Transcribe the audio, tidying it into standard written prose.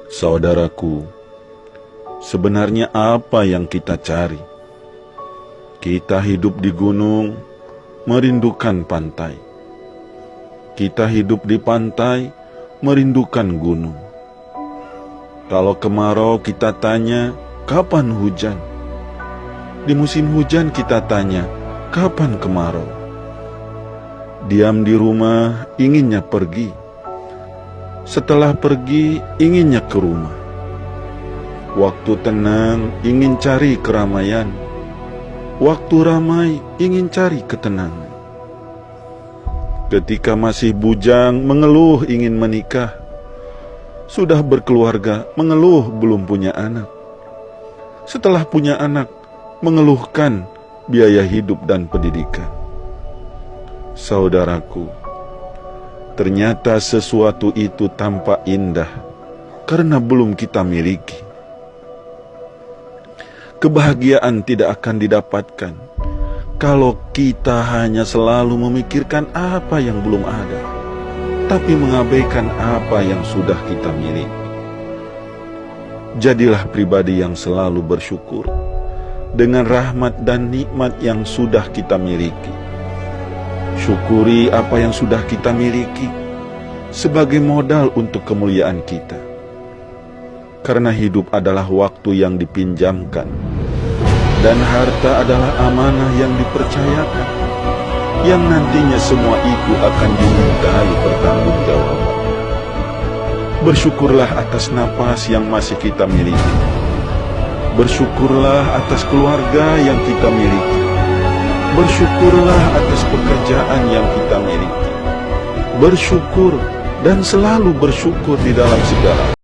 Saudaraku, sebenarnya apa yang kita cari? Kita hidup di gunung, merindukan pantai. Kita hidup di pantai, merindukan gunung. Kalau kemarau kita tanya, kapan hujan? Di musim hujan kita tanya, kapan kemarau? Diam di rumah, inginnya pergi. Setelah pergi, inginnya ke rumah. Waktu tenang, ingin cari keramaian. Waktu ramai, ingin cari ketenangan. Ketika masih bujang, mengeluh ingin menikah. Sudah berkeluarga, mengeluh belum punya anak. Setelah punya anak, mengeluhkan biaya hidup dan pendidikan. Saudaraku, ternyata sesuatu itu tampak indah karena belum kita miliki. Kebahagiaan tidak akan didapatkan kalau kita hanya selalu memikirkan apa yang belum ada, tapi mengabaikan apa yang sudah kita miliki. Jadilah pribadi yang selalu bersyukur dengan rahmat dan nikmat yang sudah kita miliki. Syukuri apa yang sudah kita miliki sebagai modal untuk kemuliaan kita. Karena hidup adalah waktu yang dipinjamkan, dan harta adalah amanah yang dipercayakan, yang nantinya semua itu akan dimintai pertanggungjawaban. Bersyukurlah atas napas yang masih kita miliki. Bersyukurlah atas keluarga yang kita miliki. Bersyukurlah atas pekerjaan yang kita miliki. Bersyukur dan selalu bersyukur di dalam segala